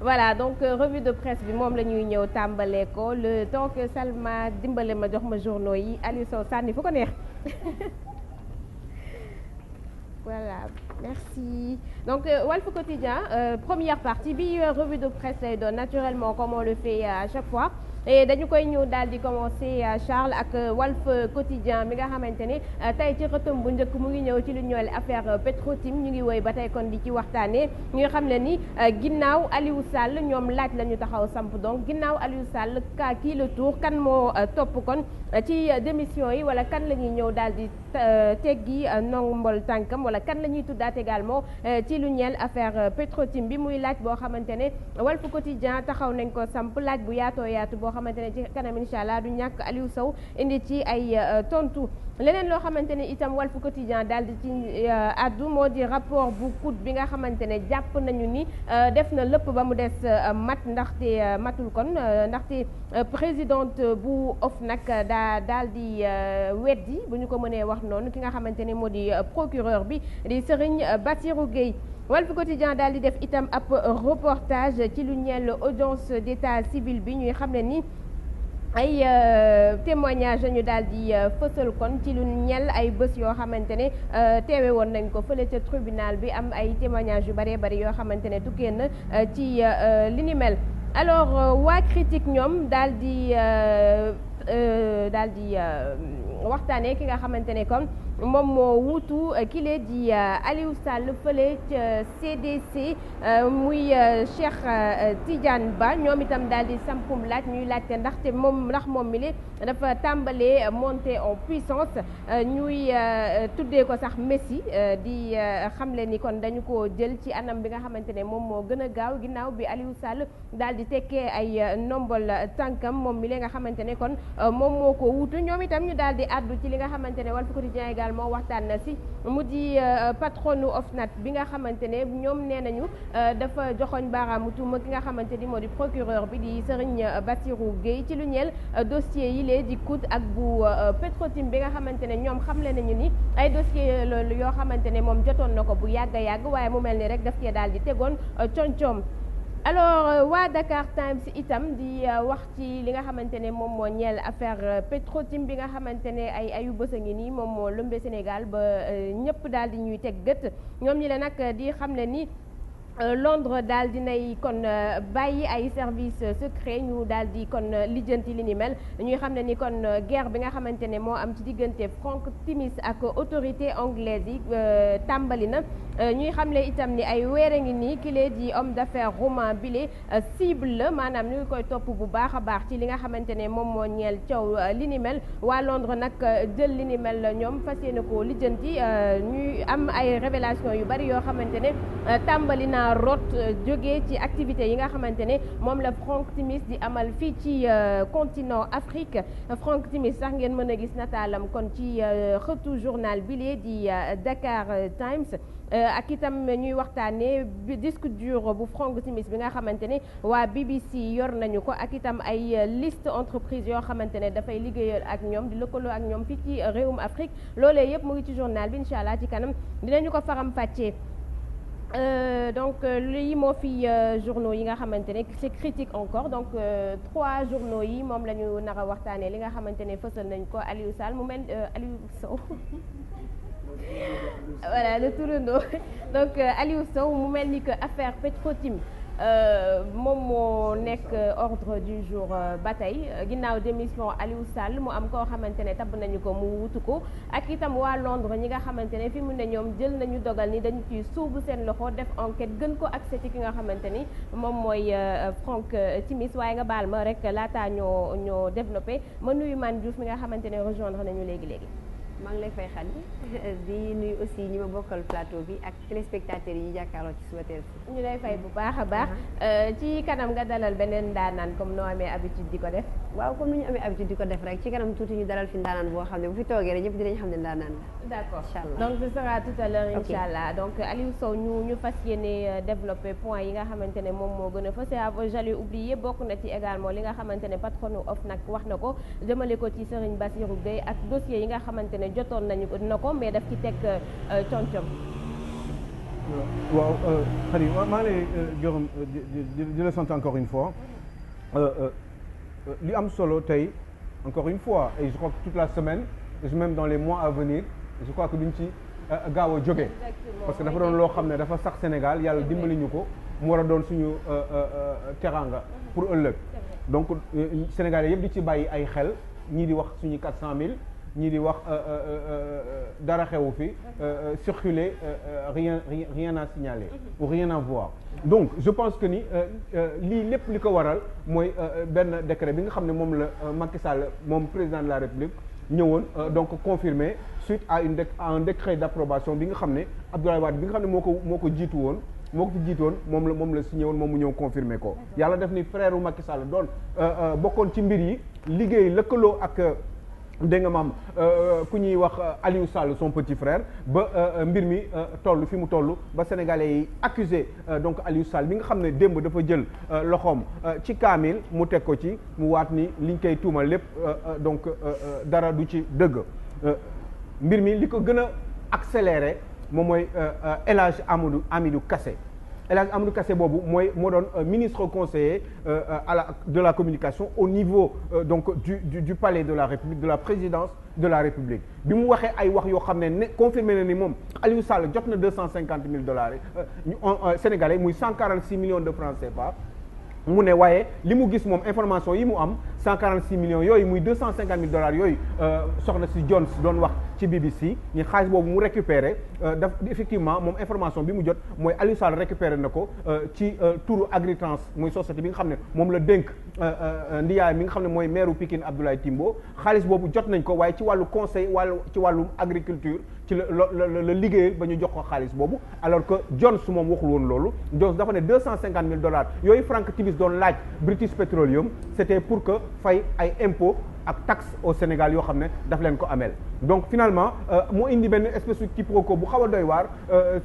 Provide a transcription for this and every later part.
voilà donc revue de presse bi moom la ñuy ñëw tàmbalee ko le temps que Salma dimbale ma jox ma journaux yi Aliou Sow sànni fu ko neex. Voilà merci donc Walf Quotidien première partie bi revue de presse lay doon naturellement comme on le fait à chaque fois. et dañu koy ñëw daal di commencer Charles ak Walf Quotidien mi nga xamante ne tey ci xëtam bu njëkk mu ngi ñëw ci lu ñëwal affaire Petro-Tim ñu ngi woy ba tey kon di ci waxtaanee ñu nga xam ne ni ginnaaw Aliou Sall ñoom laaj la ñu taxaw samp donc ginnaaw Aliou Sall ka kii le tour kan moo topp kon ci démission yi wala kan la ñuy ñëw daal di teggi ndombol tànkam wala kan la ñuy tuddaat également ci lu ñeel affaire Petro-Tim bi muy laaj boo xamante ne Walf Quotidien taxaw nañ ko samp laaj bu yaatoo yaatu boo xamante ne ci kanam incha allah du ñàkk Aliou Sow indi ci ay tontu leneen loo xamante ne itam Walf Quotidien daal di ci addu moo di rapport bu COUD bi nga xamante ne jàpp nañu ni def na lépp ba mu des mat ndaxte matul kon ndaxte présidente bu OFNAC daal di weddi bu ñu ko mënee wax noonu ki nga xamante ne moo di procureur bi di Serigne Bassirou Gueye Walf Quotidien daal di def itam ab reportage ci lu ñeel audience d'état civil bi ñuy xam ne ni ay témoignage lañu daal di fësal kon ci lu ñel ay bés yoo xamante ne teewe woon nañ ko fële ca tribunal bi am ay témoignage yu bëree bëri yoo xamante ne tukkee na ci li ni mel alors waa critique ñoom daal di waxtaanee ki nga xamante ne kon moom moo wuutu kile di Aliou Sall fële ca CDC muy Cheikh Tidiane Ba ñoom itam daal di sampum laaj ñuy laajte ndax moom mi li dafa tàmbalee monter en puissance ñuy tuddee ko sax Messi di xamle ni kon dañu ko jël ci anam bi nga xamante ne moom moo gën a gaaw ginnaaw bi Aliou Sall daal di tekkee ay ndombol tànkam moom mi li nga xamante ne kon moom moo ko wuutu ñoom itam ñu daal di addu ci li nga xamante ne Walf Quotidien également waxtaan na si mu di patronu OFNAC bi nga xamante ne ñoom nee nañu dafa joxoñ baaraamu tuuma ki nga xamante ni moo di procureur bi di Serigne Bassirou Gueye ci lu ñeel dossier yi lee di COUD ak bu Petro-Tim bi nga xamante ne ñoom xamle nañu ni ay dossier loolu yoo xamante ne moom jotoon na ko bu yàgg a yàgg waaye mu mel ni rek daf cee daal di tegoon coom-coom alors waa Dakar Times itam di wax ci li nga xamante ne moom moo ñeel affaire Petro-Tim bi nga xamante ne ay ayu bës a ngi nii moom moo lëmbe Sénégal ba ñëpp daal di ñuy teg gët ñoom ñi la nag di xam ne ni Londres daal dinay kon bàyyi ay service secret ñu daal di kon lijjanti li ni mel ñuy xam ne ni kon guerre bi nga xamante ne moo am ci diggante Frank Timis ak autorité anglaise yi tàmbali na ñuy xamle itam ni ay weere ngi nii kile di homme d'affaires romain bile cible la maanaam ñu ngi koy topp bu baax a baax ci li nga xamante ne moom moo ñeel coow li ni mel waa Londres nag jël li ni mel ñoom fas yéene ko lijjanti ñuy am ay révélation yu bari yoo xamante ne tàmbali na rot jógee ci activité yi nga xamante ne moom la Frank Timis di amal fii ci continent Afrique Frank Timis sax ngeen mën a gis nataalam kon ci xëtu journal bile di Dakar Times ak itam ñuy waxtaanee disque dur bu Frank Timis bi nga xamante ne waa BBC yor nañu ko ak itam ay liste entreprise yoo xamante ne dafay liggéeyal ak ñoom di lëkkaloo ak ñoom fii ci réewum Afrique loolee yëpp mu ngi ci journal bi incha allah ci kanam dinañu ko faram fàccee. Donc lii moo fi journaux yi nga xamante ne c'est critique encore donc 3 journaux yi moom la ñu nar a waxtaanee li nga xamante ne fësal nañ ko Aliou Sall mu mel Aliou Sow voilà le tourando donc Aliou Sow mu mel ni que affaire Petro-Tim moom moo nekk ordre du jour ba tey ginnaaw démission Aliou Sall mu am koo xamante ne tabb nañu ko mu wutu ko ak itam waa Londres ñi nga xamante ne fi mu ne ñoom jël nañu dogal ni dañu ciy suubu seen loxo def enquête gën ko accès ci ki nga xamante ni moom mooy Frank Timis waaye nga baal ma rek laataa ñoo développé ma nuyu Man Diouf mi nga xamante ne rejoindre nañu léegi. maa ngi lay fay xel di nuyu aussi ñi ma bokkal plateau bi ak téléspectateurs yi ñu jàkkaarloo ci Subatel si. ñu lay fay bu baax a baax. ci kanam nga dalal beneen ndaanaan comme noo amee habitude di ko def. waaw comme ni ñu amee habitude di ko def rek ci kanam tuuti ñu dalal fi ndaanaan boo xam ne bu fi toogee rek ñëpp dinañ xam ne ndaanaan la. d'accord incha allah donc ce sera tout à l'heure incha allah donc Aliou Sow ñu fas yéene développer point yi nga xamante ne moom moo gën a fës et j'allais oublier bokk na ci également li nga xamante ne patronu OFNAC wax na ko jëmale ko ci Serigne Bassirou Gueye ak dossier yi nga xamante ne jotoon nañu ko na ko mais daf ci teg concom waaw Khady maa ngi lay gërëm di la sant encore une fois li am solo tey encore une fois et je crois que toute la semaine et même dans les mois à venir je crois que duñ ci gaaw a jóge parce que dafa doon loo xam ne dafa sax Sénégal yàlla dimbali ñu ko mu war a doon suñu teranga pour ëllëg donc Sénégalais yëpp di ci bàyyi ay xel ñii di wax suñu 400 000 ñii di wax dara xewu fi circuler rien à signaler ou rien à voir donc je pense que ni lii lépp li ko waral mooy benn décret bi nga xam ne moom la Macky Sall moom président de la République ñëwoon donc confirmé suite à un décret d'approbation bi nga xam ne Abdoulaye Wade bi nga xam ne moo ko jiitu woon moo ko fi jiitoon moom la signé woon moom mu ñëw confirmé ko yàlla def ni frère u Macky Sall doon bokkoon ci mbir yi liggéey lëkkaloo ak dégg nga maam ku ñuy wax Aliou Sall son petit frère ba mbir mi toll fi mu toll ba sénégalais yi accusé donc Aliou Sall bi nga xam ne démb dafa jël loxoom ci kaamil mu teg ko ci mu waat ni liñ koy tuumal lépp donc dara du ci dëgg mbir mi li ko gën a accéléré moom mooy El Hadj Amidou Kassé El Hadj Amadou Kassé boobu moo doon ministre conseiller de la communication au niveau donc du palais de la République de la présidence de la République bi mu waxee ay wax yoo xam ne confirmé na ni moom Aliou Sall jot na $250,000 sénégalais muy 146 millions de francs CFA mu ne waaye li mu gis moom information yi mu am 146 millions yooyu muy $250,000 yooyu soxna si Jones doon wax ci BBC ni xaalis boobu mu récupéré daf effectivement moom information bi mu jot mooy Aliou Sall récupéré na ko ci turu Agritrans muy société bi nga xam ne moom la dénk ndiyaay mi nga xam ne mooy maire Pikine Abdoulaye Timbo xaalis boobu jot nañ ko waaye ci wàllu conseil ci wàllu agriculture ci la liggéey ba ñu jox ko xaalis boobu alors que Jones moom waxul woon loolu Jones dafa ne $250,000 yooyu Frank Timis doon laaj British Petroleum c'était pour que fay ay impôts ak taxe au Sénégal yoo xam ne daf leen ko ameel donc finalement mu indi benn espèce de quiproquo bu xaw a doy waar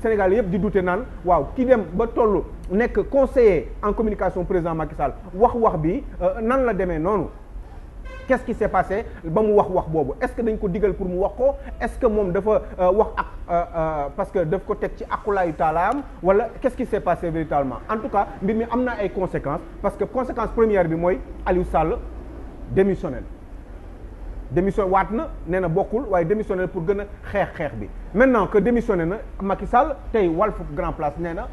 Sénégal yëpp di dute naan waaw ki dem ba toll nekk conseiller en communication président Macky Sall wax bi nan la demee noonu qu'est-ce qui s'est passé ba mu wax boobu est-ce que dañ ko digal pour mu wax ko est-ce que moom dafa wax ak parce que daf ko teg ci aqulaayu taalaam wala qu'est-ce qui s'est passé véritablement en tout cas mbir mi am na ay conséquences parce que conséquence première bi mooy Aliou Sall démissionnel waat na nee na bokkul waaye démissionnel pour gën a xeex bi maintenant que démissionné na Macky Sall tey Walf Grand Place nee na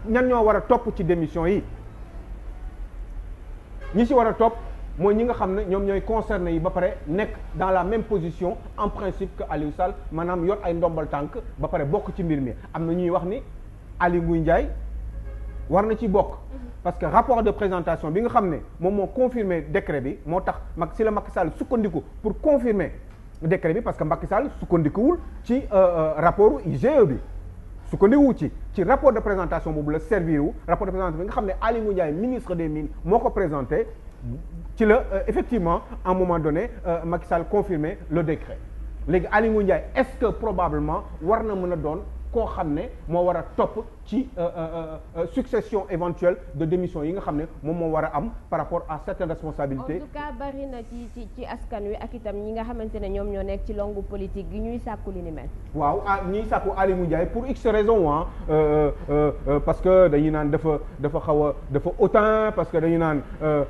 ñan ñoo war a topp ci démission yi ñi ci war a topp mooy ñi nga xam ne ñoom ñooy concerné yi ba pare nekk dans la même position en principe que Aliou Sall maanaam yor ay ndombal tànk ba pare bokk ci mbir mi am na ñuy wax ni Aly Ngouille Ndiaye war na ci bokk parce que rapport de présentation bi nga xam ne moom moo confirmé décret bi moo tax si la Macky Sall sukkandiku pour confirmer décret bi parce que Macky Sall sukkandikuwul ci rapport IGE bi sukkandiku ci rapport de présentation boobu la servir wu rapport de présentation bi nga xam ne Aly Ngouille Ndiaye ministre des Mines moo ko présenté ci la effectivement à un moment donné Macky Sall confirmé le décret léegi Aly Ngouille Ndiaye est-ce que probablement war na mën a doon koo xam ne moo war a topp ci succession éventuelle de démission yi nga xam ne moom moo war a am par rapport à certaines responsabilités. En tout cas bari na ci askan wi ak itam ñi nga xamante ne ñoom ñoo nekk ci longu politique gi ñuy sàkku li ni mel. waaw ñuy sàkku Aly Ngouille Ndiaye pour x raisons parce que dañuy naan dafa dafa hautain parce que dañuy naan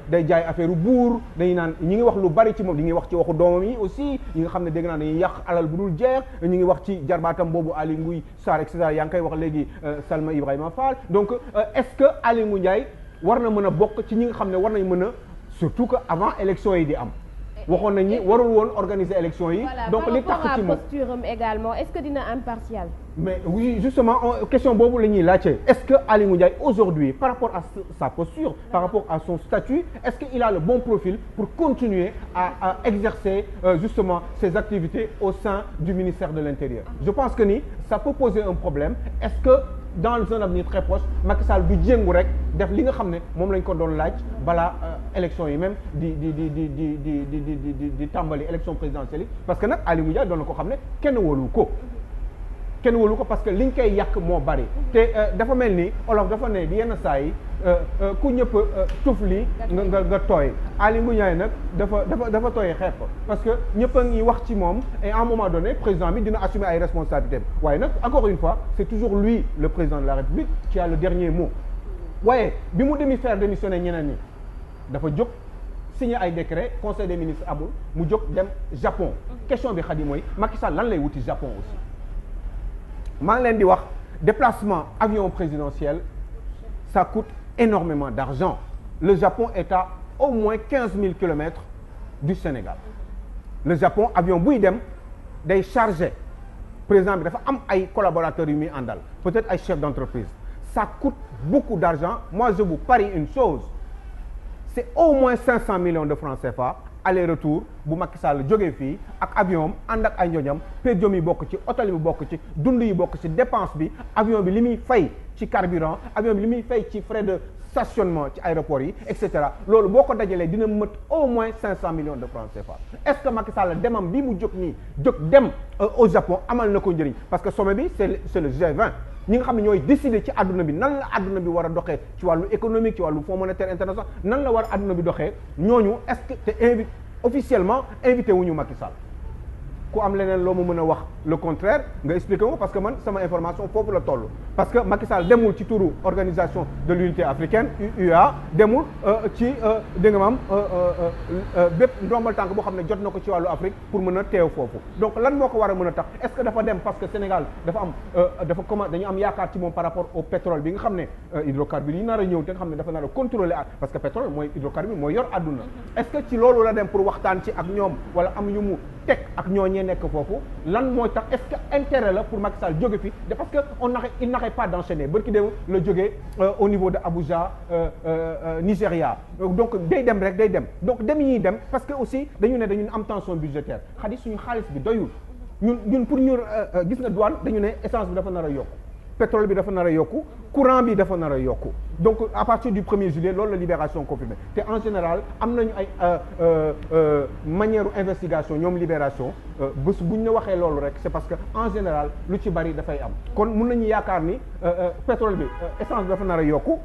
day jaay affaire buur dañuy naan ñi ngi wax lu bari ci moom ñi ngi wax ci waxu doomam yi aussi ñi nga xam ne dégg naa dañuy yàq alal bu dul jeex ñi ngi wax ci jarbaatam boobu Aly Ngouille Sarr et cetera yaa ngi koy wax léegi Salma Ibrahima Fall donc est-ce que Aly Ngouille Ndiaye war na mën a bokk ci ñi nga xam ne war nañ mën a surtout que avant élection yi di am waxoon nañ ni warul woon organiser élection yi donc li tax ci moom posture am également est-ce que dina impartial mais oui justement question boobu la ñuy laajte est-ce que Aly Ngouille Ndiaye aujourd'hui par rapport à sa posture par rapport à son statut est-ce qu'il a le bon profil pour continuer à exercer justement ses activités au sein du ministère de l'Intérieur je pense que ni ça peut poser un problème est-ce que dans un avenir très proche Macky Sall du jéngu rek def li nga xam ne moom lañ ko doon laaj balaa élection yi même di tàmbali élection présidentielle yi parce que nag Aly Ngouille Ndiaye doon na ko xam ne kenn wóolu ko kenn wóolu ko parce que liñ koy yàq moo bari te dafa mel ni olof dafa ne yenn saa yi ku ñëpp tuf li nga tooy Aly Ngouille Ndiaye nag dafa tooy xepp parce que ñëpp a ngi wax ci moom et à un moment donné président bi dina assumer ay responsabilités waaye nag encore une fois c'est toujours lui le président de la République qui a le dernier mot waaye bi mu démissionné ñeneen ñi dafa jóg signé ay décret conseil des ministres amul mu jóg dem Japon question bi Khady mooy Macky Sall lan lay wuti Japon aussi maa ngi leen di wax déplacement avion présidentiel ça coûte énormément d'argent le Japon est à au moins 15 000 kilomètres du Sénégal le Japon avion buy dem day chargé président bi dafa am ay collaborateurs yu muy àndal peut-être ay chefs d'entreprise ça coûte beaucoup d'argent moi je vous parie une chose c'est au moins 500 millions de francs CFA aller-retour bu Macky Sall jógee fii ak avion am ànd ak ay ñoñam per diem yi bokk ci hôtel yi bokk ci dund yi bokk ci dépense bi avion bi li muy fay ci carburant avion bi li muy fay ci frais de stationnement ci aéroport yi et cetera loolu boo ko dajalee dina mët au moins 500 millions de francs CFA est-ce que Macky Sall demam bi mu jóg nii jóg dem au Japon amal na ko njëriñ parce que sommet bi c'est le G20 ñi nga xam ne ñooy décider ci àdduna bi nan la àdduna bi war a doxee ci wàllu économique ci wàllu fonds monétaire international nan la war a àdduna bi doxee ñooñu est-ce que te officiellement invité wuñu Macky Sall ku am leneen loo mu mën a wax le contraire nga expliquer ko parce que man sama information foofu la toll parce que Macky Sall demul ci turu organisation de l'unité africaine UA demul ci dégg nga maam bépp ndombal tànk boo xam ne jot na ko ci wàllu Afrique pour mën a teew foofu donc lan moo ko war a mën a tax est-ce que dafa dem parce que Sénégal dafa am dañu am yaakaar ci moom par rapport au pétrole bi nga xam ne hydrocarbures yi nar a ñëw te nga xam ne dafa nar a contrôler parce que pétrole mooy hydrocarbure mooy yor àdduna est-ce que ci loolu la dem pour waxtaan ci ak ñoom wala am ñu mu teg ak ñooñee nekk foofu lan mooy tax est-ce que intérêt la pour Macky Sall jóge fi de parce que il n'arrête pas d'enchaîner barki dem la jógee au niveau de Abuja Nigeria donc day dem rek day dem donc dem yi dem parce que aussi dañu ne dañu am tension budgétaire xadi suñu xaalis bi doyul ñun pour ñu gis nga douane dañu ne essence bi dafa nar a yokku pétrole bi dafa nar a yokku courant bi dafa nar a yokku donc à partir du 1er juillet loolu la libération confirmée te en général am nañu ay manière investigation ñoom libération bés bu ñu la waxee loolu rek c'est parce que en général lu ci bari dafay am kon mun nañu yaakaar ni pétrole bi essence bi dafa nar a yokku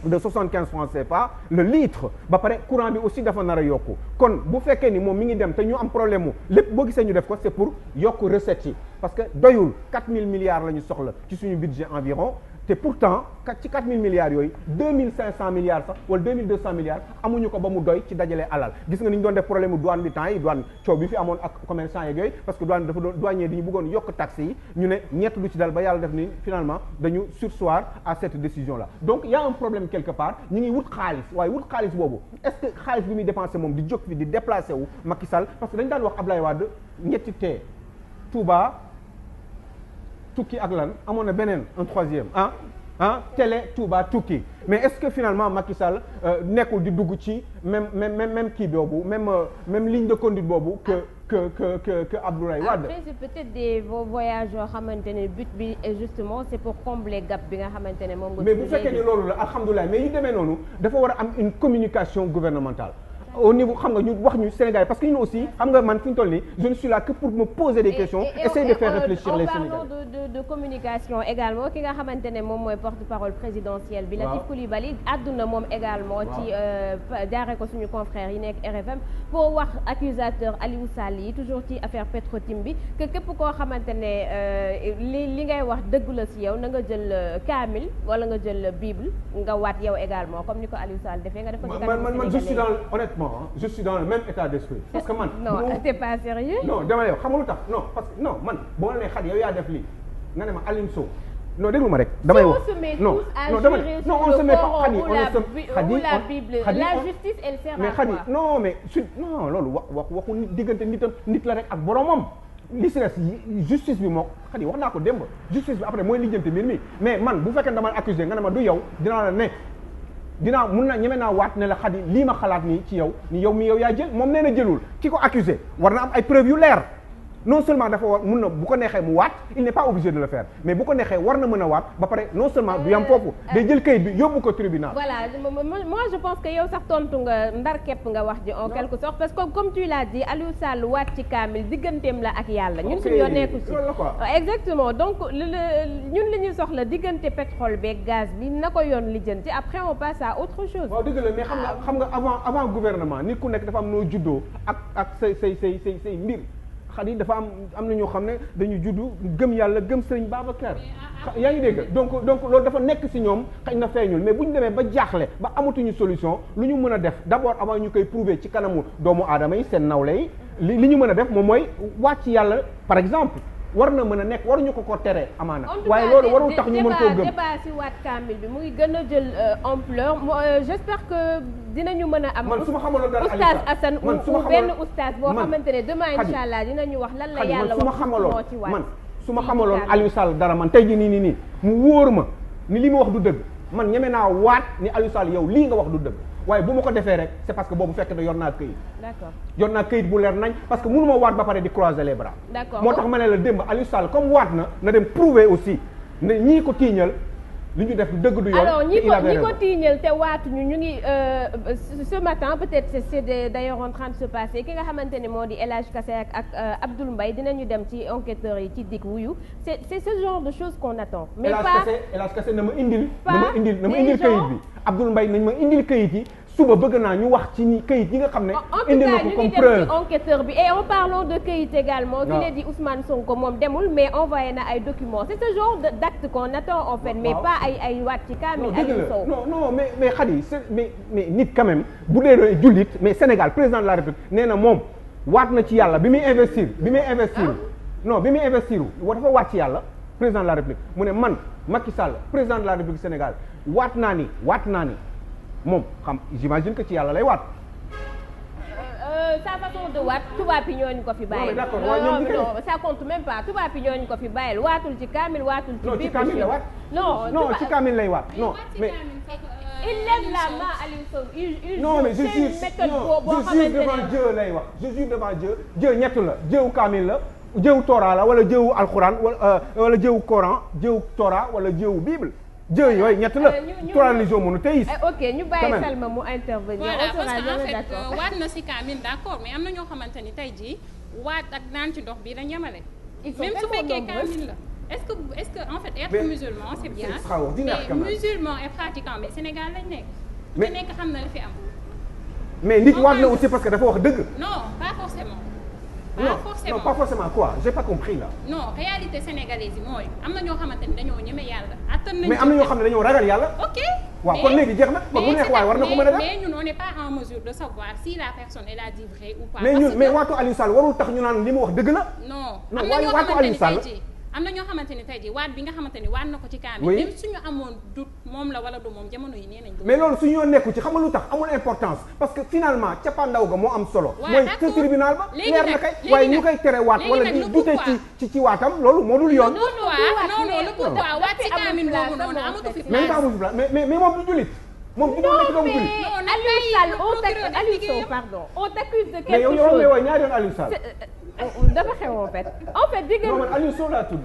de 75 francs CFA le litre ba pare courant bi aussi dafa nar a yokku kon bu fekkee ni moom mi ngi dem te ñu am problème mu lépp boo gisee ñu def ko c'est pour yokk recettes yi parce que doyul 4000 milliards la ñu soxla ci suñu budget environ te pourtant ci 4000 milliards yooyu 2500 milliards sax wala 2200 milliards amuñu ko ba mu doy ci dajale alal gis nga ni ñu doon def problème mu douane bi temps yi douane coow bi fi amoon ak commerçant yeeg yooyu parce que douane dafa doon douanier dañu bëggoon yokk taxes yi ñu ne ñett du ci dal ba yàlla def ni finalement dañu surseoir à cette décision là donc il y a un problème quelque part ñu ngi wut xaalis waaye wut xaalis boobu est-ce que xaalis bi muy dépensé moom di jóg fi di déplacé wu Macky Sall parce que dañu daan wax Ablaye Wade ñetti tee Touba tukki ak lan amoon na beneen un troisième télé Touba tukki mais est-ce que finalement Macky Sall nekkul di dugg ci même kii boobu même ligne de conduite boobu que Abdoulaye Wade. Après c'est peut-être des voyages yoo xamante ne but bi justement c'est pour combler gap bi nga xamante ne moom nga. mais bu fekkee ni loolu la alhamdulilah mais yu demee noonu dafa war a am une communication gouvernementale. au niveau xam nga ñu wax ñu Sénégalais parce que ñun aussi xam nga man fi ñu toll nii je ne suis là que pour me poser des questions essayer de faire réfléchir les Sénégalais. en parlant de communication également ki nga xamante ne moom mooy porte-parole présidentielle bi. Latif Coulibaly àdduna moom également. ci jaaree ko suñu confrères yi nekk RFM pour wax accusateur Aliou Sall yi toujours ci affaire Petro-Tim bi que képp koo xamante ne li ngay wax dëgg la si yow na nga jël kaamil wala nga jël bible nga waat yow également comme ni ko Aliou Sall defee nga def ko ci kanam man je suis dans honnêtement je suis dans le même état d'esprit parce que man. non t'es pas sérieux. non dama yow xam nga lu tax non parce que non man boo la nee xat yow yaa def lii nga ne ma Alioune Sow non déglu ma rek. damay wax non non dama non on se met pas xadi la Bible la justice elle sert à quoi mais xadi non mais non loolu waxu nit diggante nit la rek ak boromam. li si des justice bi moo xadi wax naa ko démb justice bi après mooy lijjanti mbir mi mais man bu fekkee dama accusé nga ne ma du yow dinaa la ne. mun na ñeme naa waat ne la xadi lii ma xalaat nii ci yow ni yow mi yow yaa jël moom nee na jëlul ki ko accusé war na am ay preuves yu leer non seulement dafa war mun na bu ko neexee mu waat il n'est pas obligé de le faire mais bu ko neexee war na mën a waat ba pare non seulement du yam foofu day jël kayit bi yóbbu ko tribunal. voilà moi je pense que yow sax tontu nga ndar képp nga wax ji en quelque sorte parce que comme tu l'as dit Aliou Sall waat ci kaamil digganteem la ak yàlla ñun suñu yoon nekku ci exactement donc ñun li ñu soxla diggante pétrole beeg gaz bi na ko yoon lijjanti après on passe à autre chose. waaw dëgg la mais xam nga avant gouvernement nit ku nekk dafa am noo juddoo ak say mbir xat yi dafa am na ñoo xam ne dañu juddu gëm yàlla gëm Sëriñ Babacar yaa ngi dégg donc loolu dafa nekk ci ñoom xëy na feeñul mais bu ñu demee ba jaaxle ba amatuñu solution lu ñu mën a def d'abord avant ñu koy prouver ci kanamu doomu aadama yi seen nawle yi li ñu mën a def moom mooy wàcc yàlla par exemple war na mën a nekk waruñu ko teree amaana waaye loolu warul tax ñu mën koo gëm débat ci waat kaamil bi mu ngi gën a jël ampleur j'espère que dinañu mën a am man su ma xamaloon dara oustaz Assane ou benn oustaz boo xamante ne demain inchallah dinañu wax lan la yàlla wax moo ci waat man su ma xamaloon Aliou Sall dara man tey ji nii mu wóor ma ni li mu wax du dëgg man ñeme naa waat ni Aliou Sall yow lii nga wax du dëgg waaye bu ma ko defee rek c'est parce que boobu fekk na yor naa këyit. d'accord yor naa këyit bu leer nañ parce que mënu ma waat ba pare di croiser les bras. d'accord moo tax ma ne la démb Aliou Sall comme waat na dem prouver aussi ne ñii ko tiiñal li ñu def dëgg du yoon. alors ñi ko tiiñal te waatuñu ñu ngi ce matin peut-être c'est d'ailleurs en train de se passer ki nga xamante ne moo di El Hadj Kassé ak Abdoul Mbaye dinañu dem ci enquêteurs yi ci dikk wuyu c'est ce genre de choses qu'on attend. mais pas El Hadj Kassé na ma indil këyit bi Abdoul Mbaye nañ ma indil këyit yi suba bëgg naa ñu wax ci këyit yi nga xam ne. indi na ko comme preuve en tout cas ñu ngi dem ci enquêteur bi et en parlant de këyit également. waaw ki la di Ousmane Sonko moom demul mais envoyé na ay documents c'est ce genre d'acte qu'on attend en fait. mais pas ay waat ci kaamil Aliou Sow. non mais Khady mais nit quand même bu dee jullit mais Sénégal président de la République nee na moom waat na ci yàlla bi muy investir. non bi muy investir dafa waat ci yàlla président de la République mu ne man Macky Sall président de la République Sénégal waat naa ni moom xam j'imagine que ci yàlla lay waat. sa façon de waat tubaab yi ñooñu ko fi bàyyil. non ça compte même pas tubaab yi ñooñu ko fi bàyyil waatul ci kaamil waatul ci. non ci kaamil la waat. non ci kaamil lay waat non mais. il lève la main Aliou Sow. non mais je jure devant Dieu lay wax je jure devant Dieu ñett la jëwu kaamil la jëwu Torah la wala jëwu alxuraan wala jëwu Coran jëwu Torah wala jëwu Bible. jë yooyu ñett la trois religions monothéistes. ok ñu bàyyi Salma mu intervenir. voilà parce que en fait waat na ci kaamil d'accord mais am na ñoo xamante ni tey jii waat ak naan ci ndox bi dañ yemale. même su fekkee kaamil la. est-ce que en fait être musulman c'est bien. c'est extraordinaire quand même. musulman et pratiquant mais Sénégal lañ nekk. mais nekk xam na li fi am. mais nit waat na aussi parce que dafa wax dëgg. non pas forcément. non pas forcément quoi j'ai pas compris là. non réalité sénégalaise yi mooy am na ñoo xamante ni dañoo ñeme yàlla. attan nañu mais am na ñoo xam ne dañoo ragal yàlla. ok waaw kon léegi jeex na kon bu neex waaye war na ko mën a def. mais ñun on n'est pas en mesure de savoir si la personne elle a dit vrai ou pas. mais waatu Aliou Sall warul tax ñu naan li mu wax dëgg la. non am na waatu Aliou Sall am na ñoo xamante ni tey jii waat bi nga xamante ni waat na ko ci kaamil. même suñu amoon doute moom la wala du moom jamono yi nee nañ. mais loolu suñu yoon nekku ci xam nga lu tax amul importance parce que finalement cappaandaw ga moo am solo. mooy ca tribunal ba leer na kay waaye ñu koy tere waat wala di dute ci waatam loolu moo dul yoon. non pourquoi waat ci kaamil boobu noonu amatu fi. mais nga amul place mais moom du jullit. moom du doon nekk doomu jullit. Aliou Sow pardon on t'accuse de quelque chose. mais yow lay wax ñaari yoon Aliou Sall. dafa xew en fait diggante. non man Aliou Sow laa tudd.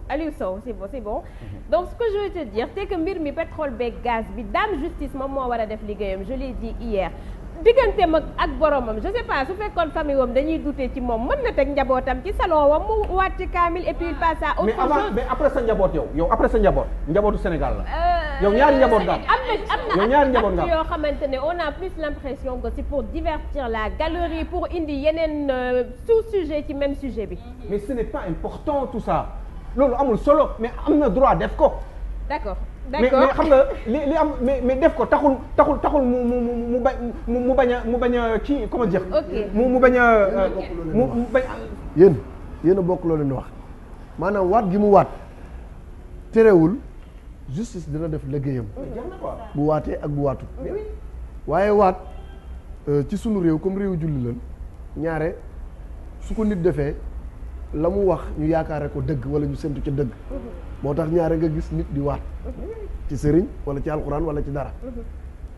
Aliou Sow c'est bon donc ce que je veux te dire c'est que mbir mi pétrole beeg gaz bi dame justice moom moo war a def liggéeyam je l'ai dit hier digganteem ak boromam je sais pas su fekkoon famille wam dañuy douter ci moom mën na teg njabootam ci salon wam mu waat ci kaamil et puis il passe à autre chose. mais après sa njaboot yow après sa njabootu Sénégal la. yow ñaari njaboot nga am na yoo xamante ne on a plus l'impression que c'est pour divertir la galerie pour indi yeneen sous-sujet ci même sujet bi. mais ce n'est pas important tout ça loolu amul solo mais am na droit def ko. d'accord mais xam nga li am mais def ko taxul mu bañ a kii comment dire. mu bañ a yéen a bokk loolu leen wax maanaam waat gi mu waat terewul justice dina def liggéeyam bu waatee ak bu waatu waaye waat ci sunu réew comme réew julli lan ñaare su ko nit defee la mu wax ñu yaakaare ko dëgg wala ñu séntu ca dëgg moo tax ñaare nga gis nit di waat ci sëriñ wala ci alxuraan wala ci dara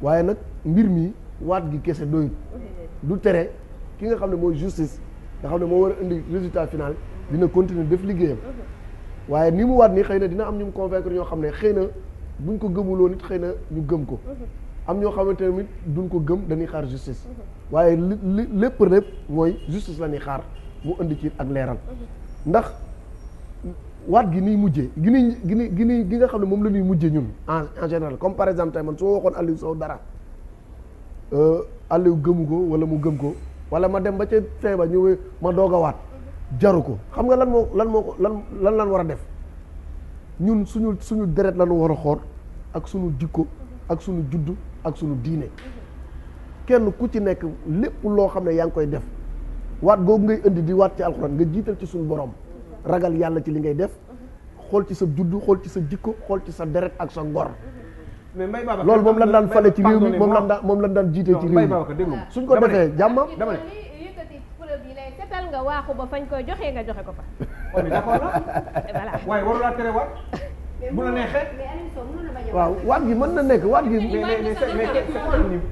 waaye nag mbir mi waat gi kese doyut du tere ki nga xam ne mooy justice nga xam ne moo war a indi résultat final dina continuer def liggéeyam waaye ni mu waat nii xëy na dina am ñu mu convaincre ñoo xam ne xëy na buñ ko gëmuloo nit xëy na ñu gëm ko am ñoo xamante ne tamit duñ ko gëm dañuy xaar justice waaye lépp mooy justice la ñuy xaar mu indi ci ak leeral ndax waat gi niy mujjee gi nga xam ne moom la ñuy mujjee ñun en général comme par exemple tey man su ma waxoon Aliou Sow dara Aliou gëmu ko wala mu gëm ko wala ma dem ba ca fin ba ñëwee ma doog a waat jaru ko xam nga lan war a def ñun suñu deret lañu war a xool ak suñu jikko ak suñu juddu ak suñu diine kenn ku ci nekk lépp loo xam ne yaa ngi koy def waat googu ngay indi di waat ci alxuraan nga jiital ci suñu borom ragal yàlla ci li ngay def xool ci sa juddu xool ci sa jikko xool ci sa deret ak sa ngor mais Mbaye Babacar loolu moom lañ daan fale ci réew mi moom lañ daan jiite ci réew mi suñ ko defee jàmmam dama ne yëkkati preuve yi lay setal nga waaxu ba fañ koy joxee nga joxe ko fa on est d'accord la voilà waaye warulaa tere waat bu la neexee waaw waat gi mën na nekk waat gi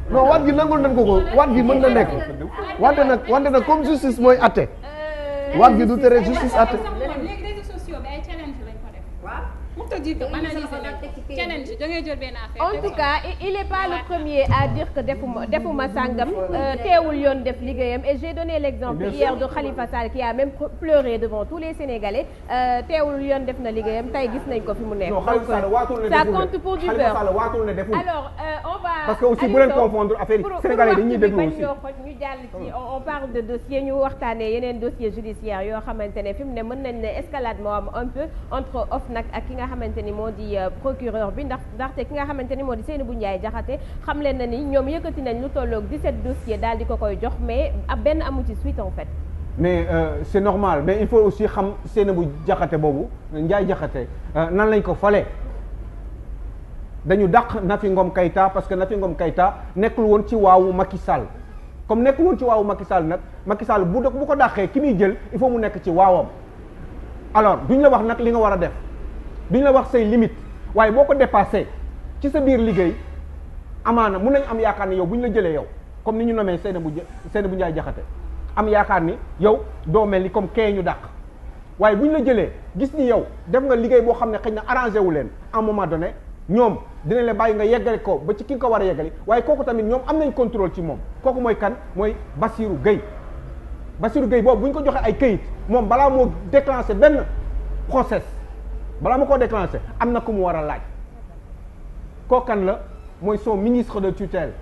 non waat gi nangul nañ ko waat gi mën na nekk wante nag comme justice mooy atte waat gi du tere justice atte léegi réseaux sociaux bi ay challenge lañ ko def waaw pour te dire que analyser challenge da ngay jël benn affaire en tout cas il est pas le premier à dire que defuma sàngam teewul yoon def liggéeyam et j'ai donné l'exemple hier de Khalifa Sall qui a même pleuré devant tous les Sénégalais teewul yoon def na liggéeyam tey gis nañ ko fi mu nekk donc ça compte pour du beurre alors on va parce que aussi bu leen confondre affaire yi Sénégalais dañuy déglu aussi ñu jàll ci on parle de dossier ñu waxtaanee yeneen dossier judiciaire yoo xamante ne fi mu ne mën nañ ne escalade moo am un peu entre OFNAC ak ki nga xamante ni moo di procureur bi ndaxte ki nga xamante ni moo di Seynabou Ndiaye Diakhaté xam leen na ni ñoom yëkkati nañ lu tolloog 17 dossiers daal di ko koy jox mais benn amu ci suite en fait. mais c'est normal mais il faut aussi xam Seynabou Diakhaté boobu Ndiaye Diakhaté nan lañ ko falee dañu dàq Nafi Ngom Keïta parce que Nafi Ngom Keïta nekkul woon ci waawu Macky Sall comme nekkul woon ci waawu Macky Sall nag Macky Sall bu ko dàqee ki muy jël il faut mu nekk ci waawam alors duñ la wax nag li nga war a def duñ la wax say limite waaye boo ko dépassé ci sa biir liggéey amaana mun nañ am yaakaar ni yow bu ñu la jëlee yow comme ni ñu nommé Seynabou Ndiaye Diakhaté am yaakaar ni yow doo mel ni comme kee ñu dàq waaye bu ñu la jëlee gis ni yow def nga liggéey boo xam ne xëy na arrangé wu leen à un moment donné ñoom dinañ la bàyyi nga yeggale ko ba ci ki nga ko war a yeggali waaye kooku tamit ñoom am nañ contrôle ci moom kooku mooy kan mooy Bassirou Gueye boobu bu ñu ko joxee ay këyit moom balaa moo déclenché benn process balaa ma koo déclenché am na ku mu war a laaj kookan la mooy son ministre de tutelle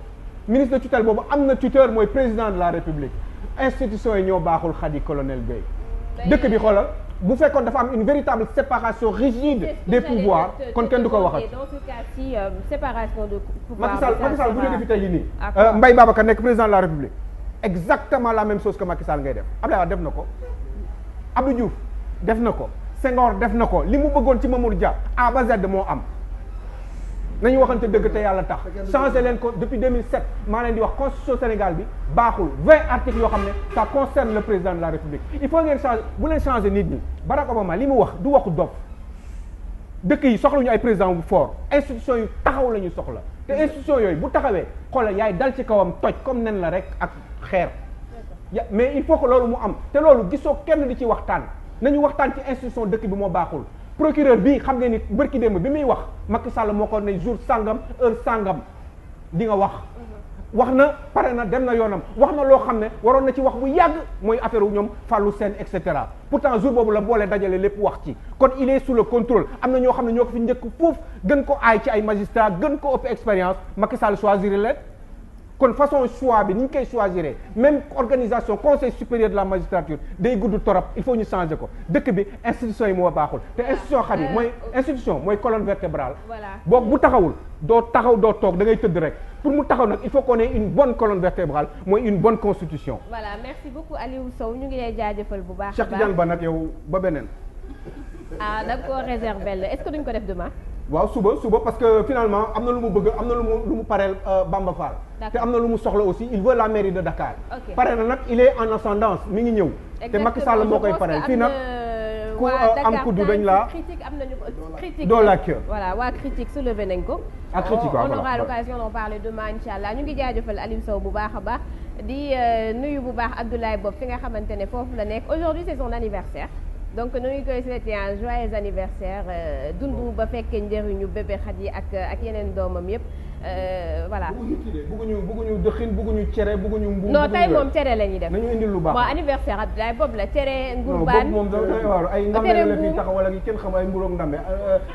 boobu am na tuteur mooy président de la république institution yi ñoo baaxul Khady colonel Gueye dëkk bi xoolal bu fekkoon dafa am une véritable séparation rigide des pouvoirs kon kenn du ko waxat dans ce cas-ci séparation de pouvoir Macky Sall bu jógee fi tey jii nii Mbaye Babacar nekk président de la république exactement la même chose que Macky Sall ngay def Abdoulaye Wade def na ko Abdou Diouf def na ko Senghor def na ko li mu bëggoon ci Mamadou Dia A ba Z moo am nañu waxante dëgg te yàlla tax changé leen ko depuis 2007 maa leen di wax constitution Sénégal bi baaxul 20 articles yoo xam ne ça concerne le président de la République il faut ngeen changer bu leen changer nit ñi Barack Obama li mu wax du waxu dof dëkk yi soxla ñu ay président bu fort institution yu taxaw la ñu soxla te institution yooyu bu taxawee xoolal yaay dal ci kawam toj comme nen la rek ak xeer mais il faut que loolu mu am te loolu gisoo kenn di ci waxtaan nañu waxtaan ci institution dëkk bi moo baaxul procureur bi xam nga ni bërki démb bi muy wax Macky Sall moo ko ne jour sangam heure sangam di nga wax na pare na dem na yoonam wax na loo xam ne waroon na ci wax bu yàgg mooy affaire wu ñoom Fallou Sène et cetera pourtant jour boobu la boole dajale lépp wax ci kon il est sous le contrôle am na ñoo xam ne ñoo ko fi njëkk foofu gën ko aay ci ay magistrat gën ko ëpp expérience Macky Sall choisir leen kon façon choix bi ni ñu koy choisir même organisation conseil supérieur de la magistrature day gudd torop il faut ñu changer ko dëkk bi institution yi moo baaxul te institution xam yi mooy institution mooy colonne vertébrale boo bu taxawul doo taxaw doo toog da ngay tëdd rek pour mu taxaw nag il faut qu'on ait une bonne colonne vertébrale mooy une bonne constitution. voilà merci beaucoup Aliou Sow ñu ngi lay jaajëfal bu baax. Cheikh Tidiane Ba nag yow ba beneen. ah da nga koo réserver la est-ce que duñ ko def demain. waaw suba parce que finalement am na lu mu bëgg am na lu mu pareel Bamba Fall. te am na lu mu soxla aussi il veut la mairie de Dakar. pare na nag il est en ascendance mi ngi ñëw. te Macky Sall moo koy pareel fii nag. ku am kuddu dañ la critique am nañu critique doo la kër. voilà waa critique soulevé nañ ko. ak critique on aura l'occasion d'en parler demain incha allah ñu ngi jaajëfal Aliou Sow bu baax a baax. di nuyu bu baax Abdoulaye Bob fi nga xamante ne foofu la nekk aujourd'hui c'est son anniversaire donc nu ngi koy souhaiter un joyeux anniversaire dund ba fekkee njëriñu bébé Khady ak yeneen doomam yëpp voilà. bëgguñu dëxin bëgguñu cere bëgguñu mbuum. non tey moom cere la ñuy def. nañu indil lu baax bon anniversaire Abdoulaye Bob la cere. ngurbaan moom day waaru ay ndambe la fi taxaw wala kenn xam ay mburoog ndambe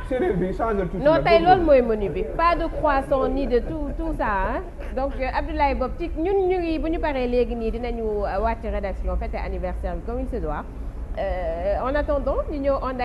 séeréer bi changé tout. non tey loolu mooy menu bi pas de croissant ni de tout ça hein. Donc Abdoulaye Bob ci ñun ñu ngi bu ñu paree léegi nii dinañu wàcc rédaction fête anniversaire bi comme il se doit en attendant ñu ñëw